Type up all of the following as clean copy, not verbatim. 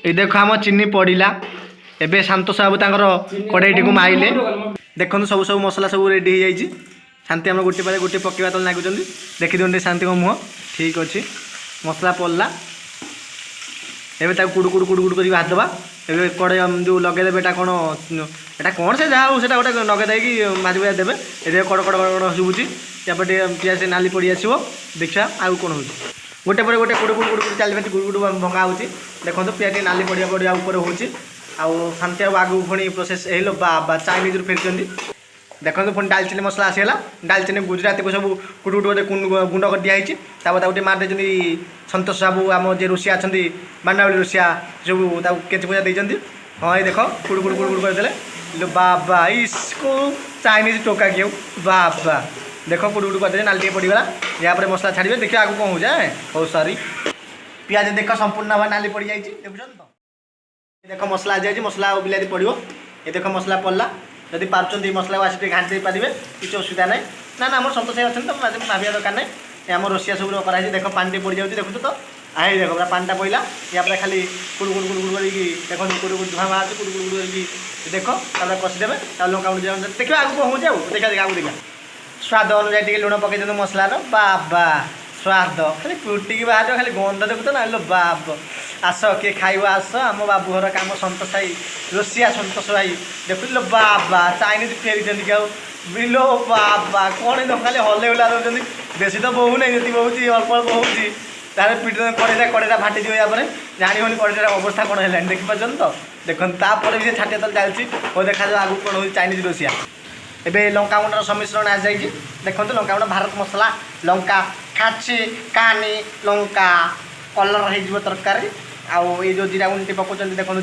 ये देख आम चीनी पड़ा एवं शांतोष बाबू तर कड़ाईटी को माइले देखो सब सब मसला सब रेडी हो जाए शांति आम गोटे पारे गोटे पकड़ा तले लागुच्च देखी दिखते शांति को मुह ठीक अच्छे मसला पड़ला एवं कुड़ू कुड़ू कुड़ू कुड़ू कर भाजदबा ए कड़े जो लगेदेवे एटा कौन एटा कौन से जहाँ से गोटे लगेदे भाजी भाजी देवे ये कड़ कड़ कड़ शुभुची यापर पियाज नाली पड़ी आसो देखा आउ कौन हो गोटे पर गोटे कुड़ू कुड़ू कुड़ू चली गुड़ गुड़ भंगा हो देखो पियाज नाली पड़िया पड़िया ऊपर हो शांति आगू पुणी प्रोसेस हो बा चाइनीज रू फेरी देखो पुणी डालचिनी मसला आसीगला डालचिनी गुजराती को सब कुट कुट गुंड कर दिखाई गोटे मार दे सतोष बाबू आम जे रोसिया अच्छा बांडावली रोसिया सब केच पूजा देते हाँ ये देख कुड़ कुड़ कुड़ कुड़ करदे बाबा इसको चाइनीज टोका किए बाबा देख कुड़ कुड़ करदे नाली पड़गला यापर मसला छाड़े देखिए आगे कौन हो जाए बहुत सारी पियाज देख संपूर्ण भाव नाली पड़ जाए देखुन तो देख मसला जाए मसला बिलाती पड़ो ये देख मसला पड़ला जदि पार्टी मसला को आसी घाटी पारे किसी असुविधा ना ना ना आम सतोष भाई अच्छा तो भाविया दरकार ना आम रोसिया सब कराई देख पानी पड़ जाऊँगी देखो तो आई देख पूरा पानी पड़ा या खाली कुड़ कुड़ कुड़ कुड़ करके देख कुड़ कुड़ धुआं बाहर कुड़ कुड़ कुड़ करके देख कषिदेवे लंका गुंड देखिए आगे कौन हो देखा देखा आगे देखा स्वाद अनुसार लुण पकई दिखाते मसलार बाबा स्वाद खाली कुटिकी बाहर खाली गंध देखुत ना लो बाब आस किए खाइब आस आम बाबू घर काम सतोष भाई रोसिया सतोष भाई देख लो बाबा चाइनीज फेरी क्या बिलो बाबा कौन खाली हल्ले हल्ला दौरान बेसी तो बहु नहीं जी बहुत अल्प अल्प होती तार पिट कड़ेटा कड़ेटा फाटी जाए यापर जानी कड़ेटार अवस्था कौन है देखिपार तो देखते तापर भी छाटिया तले चलती और देखा आगू कौन हो चाइनीज रोसिया एवं लंका गुंडर सम्मिश्रण आ जाए देखो लंका गुंड भारत मसला लंका खाची कानी लंका कलर हो तरकारी आउ ये जो जीरा गुंडी पकाउं देखो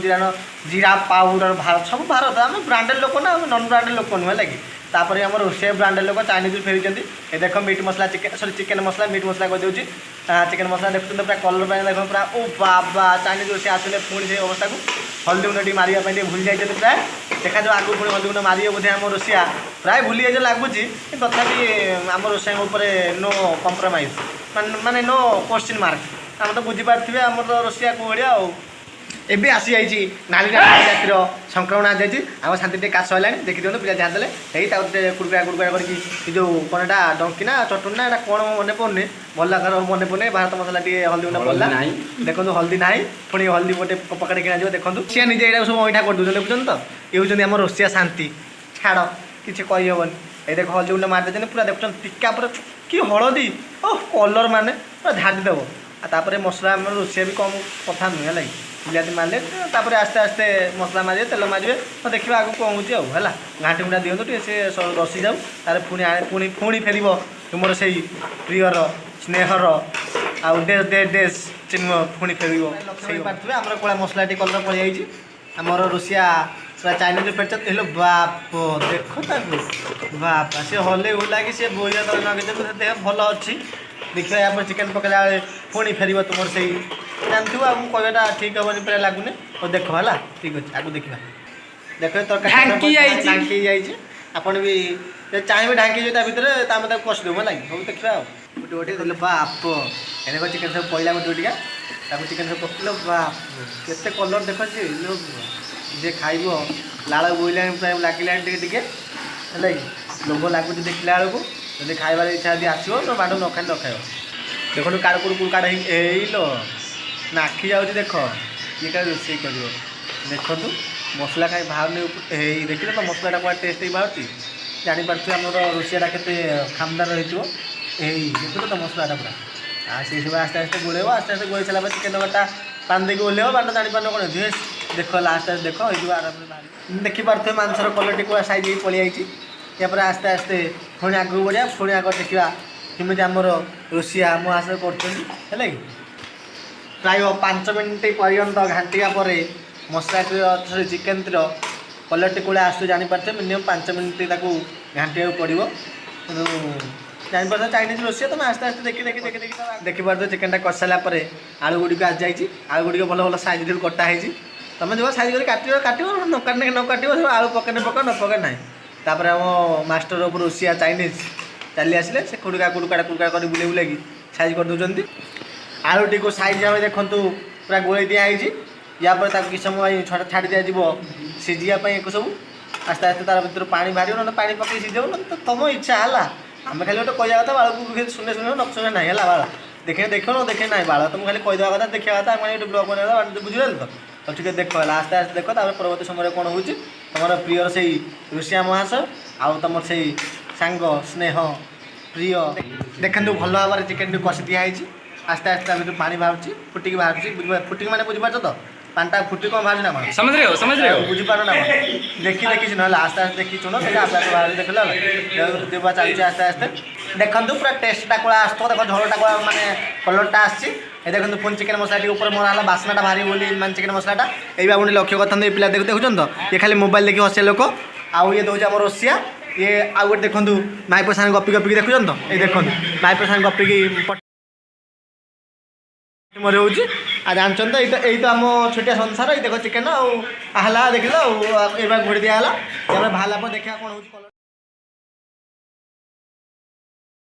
जीरा पाउडर भारत सब भारत आम ब्रांडेड लोक ना नन ब्रांडेड लोक नुहे लगे तापर आम रोषे ब्रांडेड लोक चाइनीज फेरी ये देख मीट मसला चिकेन सॉरी चिकेन मसला मीट मसला कर दूसरी चिकेन मसला देखते पूरा कलर देख पूरा ओ बाबा चाइनीज रोषे आसले पुणी से अवस्था को हल्दी गुंड मारे भूली जाइए प्राय देखा जो आगू पुणी हल्दी गुंड मारे बोधे आम रोसिया प्राय भूली जाए लगुच तथापि आम रोषे नो कम्प्रोमाइज माने नो क्वेश्चन मार्क आम तो बुझीपारे आम तो रोसिया कौड़िया एबी आसी जाइए नाली जातिर संक्रमण आ जाइए आम शांति काश है देखी दिखाते पिला ध्यान देते कुड़कुड़ा कुड़कुड़ा करके जो कौन एटा डंकी ना चटुन ना कौन मन पड़े भल लागर मन पड़े भारत मसला टे हल्दी गुंड पड़ा देखो हल्दी ना पुणी हल्दी गोटे पकड़े किना देखो सी निजे यहाँ सब अईठा कर दूसरे बुझुन तो ये हूँ आम रोसिया शांति छाड़ किसी कहीहबन ये देख हल्दी गुंड मार पूरा देखुन टिका पूरा कि हलदी ओह कलर माने पूरा झाड़ीदेव आपर मसला आम रोसिया भी कम कथा नुहे लगे बिलाती मारे तापर आस्ते आस्ते मसला मारे तेल मारे तो देखिए आगे कौन हो घाटी गुंडा दिखाँ टे से रसी जाऊ तार पुणी पुणी पुणी फेर तुम से प्रियर स्नेहर आउ देश देश देश चिन्ह पुणी फेर पारे आम कला मसला टी कलर पड़ जाइए आमर रोसिया पूरा चाइनीज फेर बाप देख बाप सी हल्ले हुला कि सी बोइला तक लगे देह भल अच्छी देखिए यहाँ पर चिकेन पकड़ा पुणी फेर तुम से जानते कहवाटा ठीक हेनी पूरा लगुनि और देख है ठीक अच्छे आगे देखा देख तरकारी जाइए आपड़ भी चाहिए ढांकी जो भर कषिदेव लगे सब देखा गोटे गोटे बाप ए चिकेन सब पड़ा गोटे गोटिका चिकेन सब पकड़ बाप केते कलर देख जे खाइब लाल बोला प्राय लगे टे है लोभ लगुच देखला बेलू जब खाइबार इच्छा यदि आसो तो बाढ़ न खाई न खाइब देखो काड़ कुड़ काड़ हो नाखी जाऊँगी देख ये क्या रोसे कर देखु मसला कहीं बाहर नहीं देखिए तो मसलाटा क्या टेस्ट ही बाहर जापारे आम रोसियाटा के खामदार रही देखो तो मसलाटा पूरा से सब आस्ते आस्ते गोलेब आस्ते आस्ते गोल सारा चिकेन बटा पान देकी ओल्लेब बाट जापार कौन देख लास्ट देख ये आराम देखिपे मांसर क्वालिटी पूरा साइज पलि जाइए यापर आस्ते आस्ते पुणी आगे बढ़िया पुणी आगे देखा केमी आमर रोसिया मुहास कर प्राय 5 मिनट पर्यंत घाटिया पर मसला सॉरी चिकेन कलर कौन आस जापारे मिनिमम 5 मिनट घाटिया पड़ो जापार चाइनीज रोसिया तुम आस्ते आस्ते देखी देखी देखी देखी देखिपार चिकेनटा कर सारापर आलू गुड़ी आज जाइए आलू गुड़ी भल भल साइज कटाई तुम जो साइज कर काट न काटने न काट आलू पकड़ने पक न पकड़ ना तापर आम मास्टर ऑफ रोसिया चाइनीज चली आसिले से कुड़का कुड़का कुड़का कर बुले बुले साइज कर दूसरी आलूटी को साइज भाव देखु पूरा गोल दिखाई या पर किसी समय छाड़ी दिज्व सीझापी एक सब आस्ते आस्ते तार भर पानी बाहर ना पानी पकड़ सीझे ना तो तुम इच्छा है आम खाली गोटे कह कथा बाल को शुने शुने न शुने ना है बाल देखे देख न देखे ना बाल तुम खाली कहीदेवा कथा देखा कथा आम ब्लग बना बुझे तो ठीक देख आस्ते आस्ते देख परवर्त समय कौन हो तुम प्रियर से ऋषिया महाशय आउ तुम से सांग स्नेह प्रिय देखते भल भाव चिकेन कषि दिखाई आस्ते आस्ते आम पानी बाहर फुटिक बाहर फुटिक मैंने बुझीपार तो पानी फुटी कौन बाहर ना समझ रहे हो बुझीपार ना देखी ना आस्ते आस्ते देखी चुन देख आस्ते आस्ते बाहर देख देवा चलती आस्ते आस्ते देखु पूरा टेस्ट टाकुड़ा आस देख झोल टाकुड़ा माने कलरटा आसी देखो पुणी चिकेन मसला ऊपर मरा बासनाटा भारी बोली माने चिकेन मसलाटा ये बाबू लक्ष्य करते पिला देखुन तो ये खाली मोबाइल देखिए हसे लोक आउ ये दूसरे आम रोसिया ये आउ गोटे देखूँ माई प्रसाद गपी गपिकी देखुन तो ये देखो माई प्रसाद गपिकी मर हो जानते तो यही तो आम छोटिया संसार ये देख चिकेन आला देख लो घोड़ी दिया बाहर देखा कौन हो।